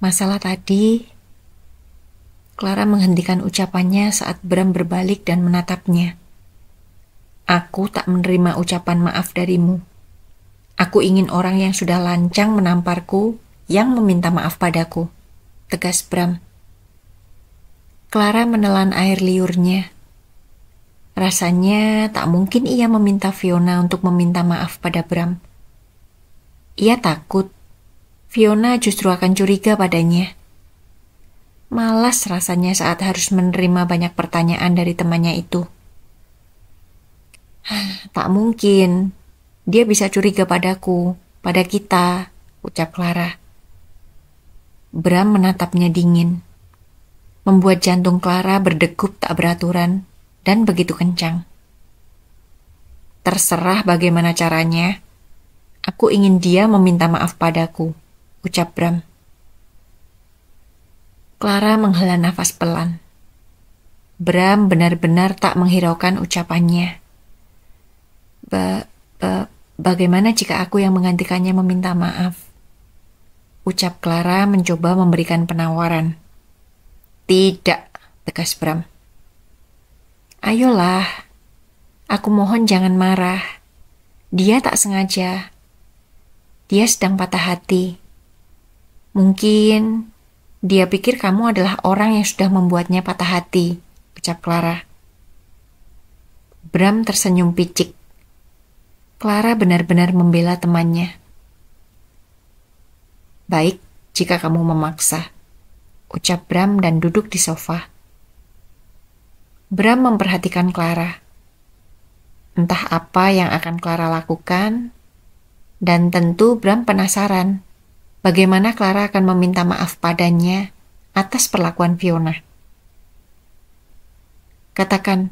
Masalah tadi, Clara menghentikan ucapannya saat Bram berbalik dan menatapnya. Aku tak menerima ucapan maaf darimu. Aku ingin orang yang sudah lancang menamparku yang meminta maaf padaku, tegas Bram. Clara menelan air liurnya. Rasanya tak mungkin ia meminta Fiona untuk meminta maaf pada Bram. Ia takut Fiona justru akan curiga padanya. Malas rasanya saat harus menerima banyak pertanyaan dari temannya itu. Tak mungkin. Dia bisa curiga padaku, pada kita, ucap Clara. Bram menatapnya dingin, membuat jantung Clara berdegup tak beraturan dan begitu kencang. Terserah bagaimana caranya, aku ingin dia meminta maaf padaku, ucap Bram. Clara menghela nafas pelan. Bram benar-benar tak menghiraukan ucapannya. Bagaimana jika aku yang menggantikannya meminta maaf? Ucap Clara mencoba memberikan penawaran. Tidak, tegas Bram. Ayolah, aku mohon jangan marah. Dia tak sengaja. Dia sedang patah hati. Mungkin dia pikir kamu adalah orang yang sudah membuatnya patah hati, ucap Clara. Bram tersenyum picik. Clara benar-benar membela temannya. Baik, jika kamu memaksa, ucap Bram dan duduk di sofa. Bram memperhatikan Clara. Entah apa yang akan Clara lakukan, dan tentu Bram penasaran bagaimana Clara akan meminta maaf padanya atas perlakuan Fiona. Katakan,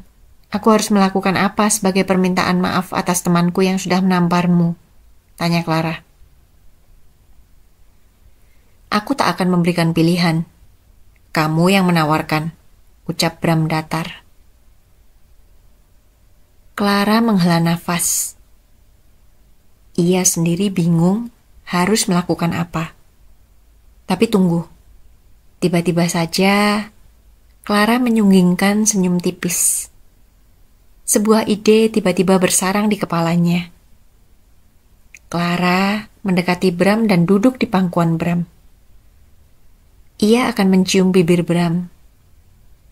aku harus melakukan apa sebagai permintaan maaf atas temanku yang sudah menamparmu? Tanya Clara. Aku tak akan memberikan pilihan. Kamu yang menawarkan, ucap Bram datar. Clara menghela nafas. Ia sendiri bingung harus melakukan apa. Tapi tunggu. Tiba-tiba saja, Clara menyunggingkan senyum tipis. Sebuah ide tiba-tiba bersarang di kepalanya. Clara mendekati Bram dan duduk di pangkuan Bram. Ia akan mencium bibir Bram,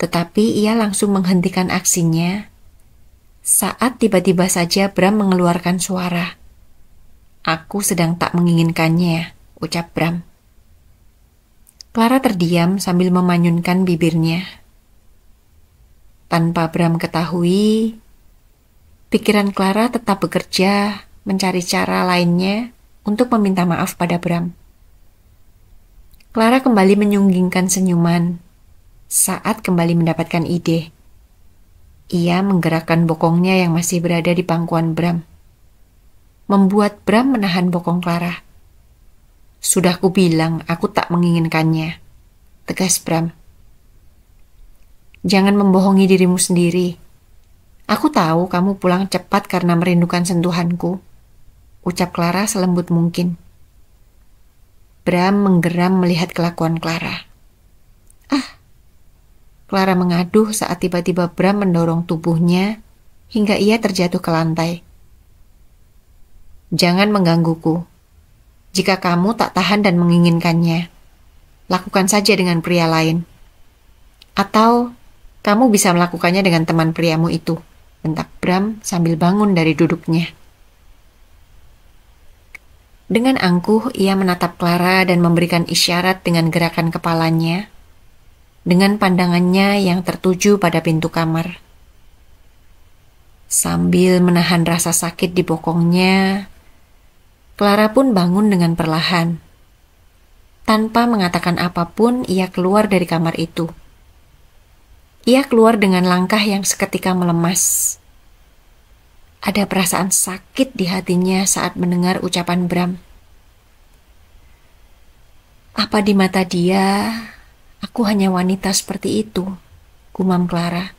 tetapi ia langsung menghentikan aksinya saat tiba-tiba saja Bram mengeluarkan suara. Aku sedang tak menginginkannya, ucap Bram. Clara terdiam sambil memanyunkan bibirnya. Tanpa Bram ketahui, pikiran Clara tetap bekerja mencari cara lainnya untuk meminta maaf pada Bram. Clara kembali menyunggingkan senyuman saat kembali mendapatkan ide. Ia menggerakkan bokongnya yang masih berada di pangkuan Bram, membuat Bram menahan bokong Clara. Sudah kubilang aku tak menginginkannya, tegas Bram. Jangan membohongi dirimu sendiri. Aku tahu kamu pulang cepat karena merindukan sentuhanku, ucap Clara selembut mungkin. Bram menggeram melihat kelakuan Clara. Clara mengaduh saat tiba-tiba Bram mendorong tubuhnya hingga ia terjatuh ke lantai. Jangan menggangguku. Jika kamu tak tahan dan menginginkannya, lakukan saja dengan pria lain. Atau kamu bisa melakukannya dengan teman priamu itu, bentak Bram sambil bangun dari duduknya. Dengan angkuh, ia menatap Clara dan memberikan isyarat dengan gerakan kepalanya, dengan pandangannya yang tertuju pada pintu kamar. Sambil menahan rasa sakit di bokongnya, Clara pun bangun dengan perlahan. Tanpa mengatakan apapun, ia keluar dari kamar itu. Ia keluar dengan langkah yang seketika melemas. Ada perasaan sakit di hatinya saat mendengar ucapan Bram. Apa di mata dia, aku hanya wanita seperti itu, gumam Clara.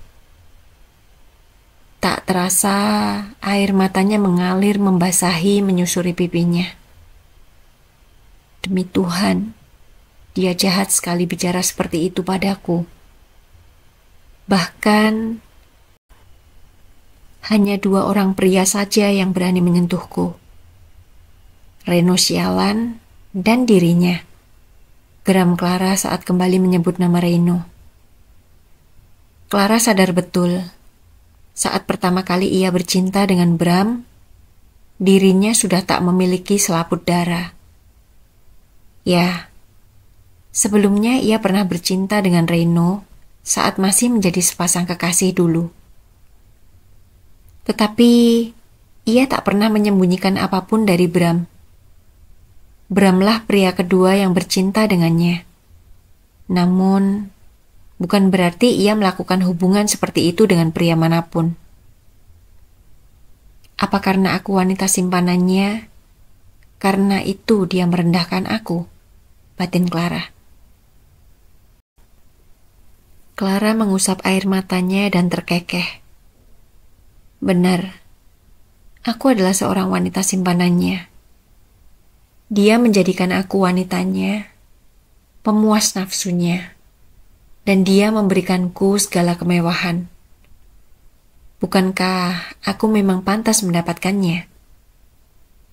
Tak terasa, air matanya mengalir membasahi menyusuri pipinya. Demi Tuhan, dia jahat sekali bicara seperti itu padaku. Bahkan, hanya 2 orang pria saja yang berani menyentuhku. Reno sialan dan dirinya. Geram Clara saat kembali menyebut nama Reno. Clara sadar betul, saat pertama kali ia bercinta dengan Bram, dirinya sudah tak memiliki selaput darah. Ya, sebelumnya ia pernah bercinta dengan Reno saat masih menjadi sepasang kekasih dulu. Tetapi ia tak pernah menyembunyikan apapun dari Bram. Bramlah pria kedua yang bercinta dengannya. Namun, bukan berarti ia melakukan hubungan seperti itu dengan pria manapun. Apa karena aku wanita simpanannya? Karena itu dia merendahkan aku, batin Clara. Clara mengusap air matanya dan terkekeh. Benar, aku adalah seorang wanita simpanannya. Dia menjadikan aku wanitanya, pemuas nafsunya, dan dia memberikanku segala kemewahan. Bukankah aku memang pantas mendapatkannya?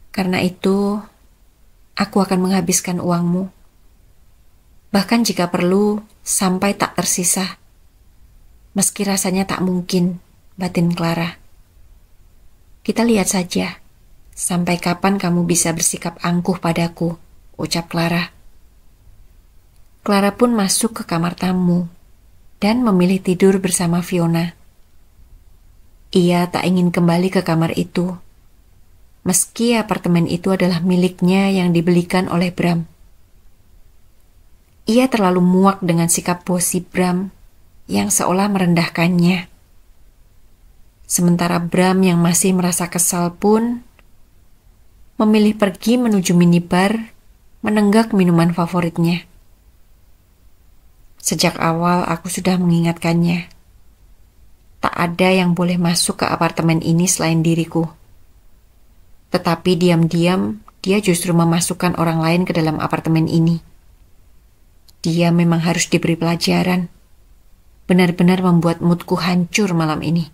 Karena itu, aku akan menghabiskan uangmu. Bahkan jika perlu, sampai tak tersisa. Meski rasanya tak mungkin, batin Clara. Kita lihat saja. Sampai kapan kamu bisa bersikap angkuh padaku, ucap Clara. Clara pun masuk ke kamar tamu dan memilih tidur bersama Fiona. Ia tak ingin kembali ke kamar itu, meski apartemen itu adalah miliknya yang dibelikan oleh Bram. Ia terlalu muak dengan sikap bosi Bram yang seolah merendahkannya. Sementara Bram yang masih merasa kesal pun memilih pergi menuju minibar, menenggak minuman favoritnya. Sejak awal aku sudah mengingatkannya. Tak ada yang boleh masuk ke apartemen ini selain diriku. Tetapi diam-diam dia justru memasukkan orang lain ke dalam apartemen ini. Dia memang harus diberi pelajaran. Benar-benar membuat moodku hancur malam ini.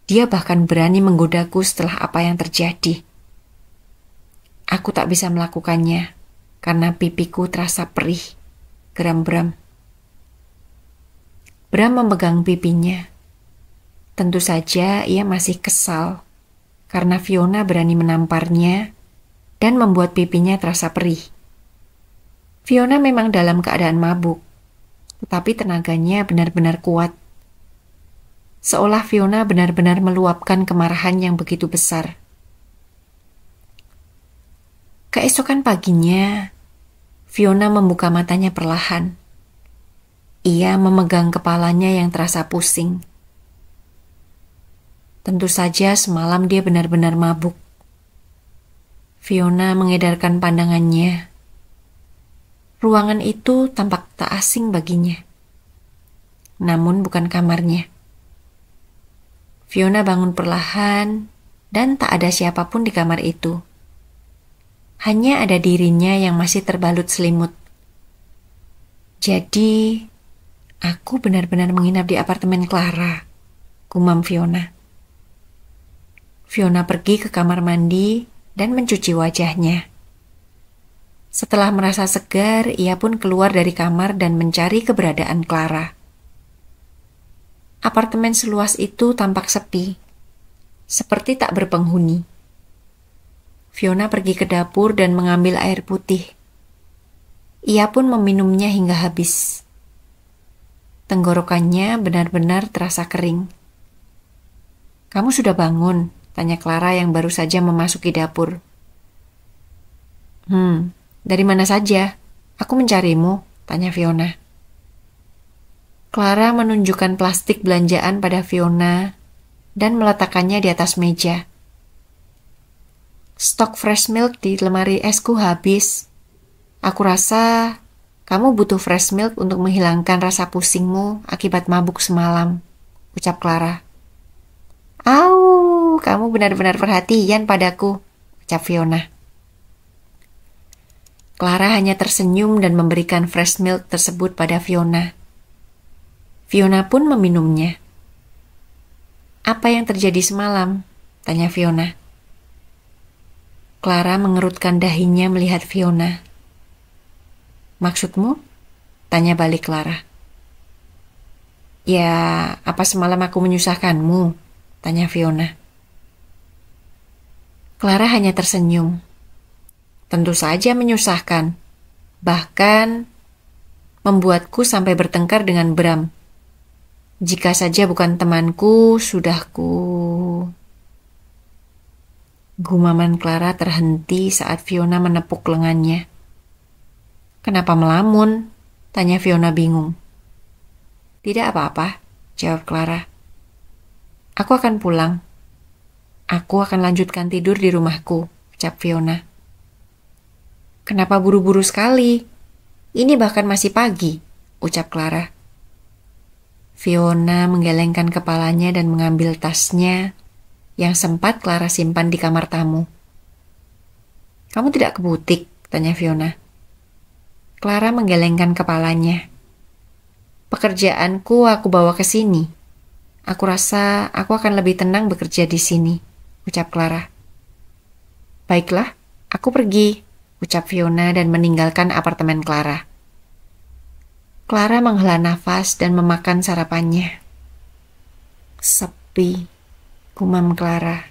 Dia bahkan berani menggodaku setelah apa yang terjadi. Aku tak bisa melakukannya karena pipiku terasa perih, geram Bram. Bram memegang pipinya. Tentu saja ia masih kesal karena Fiona berani menamparnya dan membuat pipinya terasa perih. Fiona memang dalam keadaan mabuk, tetapi tenaganya benar-benar kuat. Seolah Fiona benar-benar meluapkan kemarahan yang begitu besar. Keesokan paginya, Fiona membuka matanya perlahan. Ia memegang kepalanya yang terasa pusing. Tentu saja semalam dia benar-benar mabuk. Fiona mengedarkan pandangannya. Ruangan itu tampak tak asing baginya. Namun bukan kamarnya. Fiona bangun perlahan dan tak ada siapapun di kamar itu. Hanya ada dirinya yang masih terbalut selimut. Jadi, aku benar-benar menginap di apartemen Clara, gumam Fiona. Fiona pergi ke kamar mandi dan mencuci wajahnya. Setelah merasa segar, ia pun keluar dari kamar dan mencari keberadaan Clara. Apartemen seluas itu tampak sepi, seperti tak berpenghuni. Fiona pergi ke dapur dan mengambil air putih. Ia pun meminumnya hingga habis. Tenggorokannya benar-benar terasa kering. "Kamu sudah bangun?" tanya Clara yang baru saja memasuki dapur. Dari mana saja? Aku mencarimu," tanya Fiona. Clara menunjukkan plastik belanjaan pada Fiona dan meletakkannya di atas meja. "Stok fresh milk di lemari esku habis. Aku rasa kamu butuh fresh milk untuk menghilangkan rasa pusingmu akibat mabuk semalam," ucap Clara. "Au, kamu benar-benar perhatian padaku," ucap Fiona. Clara hanya tersenyum dan memberikan fresh milk tersebut pada Fiona. Fiona pun meminumnya. "Apa yang terjadi semalam?" tanya Fiona. Clara mengerutkan dahinya melihat Fiona. "Maksudmu?" tanya balik Clara. "Ya, apa semalam aku menyusahkanmu?" tanya Fiona. Clara hanya tersenyum. "Tentu saja menyusahkan. Bahkan membuatku sampai bertengkar dengan Bram. Jika saja bukan temanku, sudah Gumaman Clara terhenti saat Fiona menepuk lengannya. "Kenapa melamun?" tanya Fiona bingung. "Tidak apa-apa," jawab Clara. "Aku akan pulang. Aku akan lanjutkan tidur di rumahku," ucap Fiona. "Kenapa buru-buru sekali? Ini bahkan masih pagi," ucap Clara. Fiona menggelengkan kepalanya dan mengambil tasnya yang sempat Clara simpan di kamar tamu. "Kamu tidak ke butik?" tanya Fiona. Clara menggelengkan kepalanya. "Pekerjaanku aku bawa ke sini. Aku rasa aku akan lebih tenang bekerja di sini," ucap Clara. "Baiklah, aku pergi," ucap Fiona dan meninggalkan apartemen Clara. Clara menghela nafas dan memakan sarapannya. "Sepi," gumam Clara.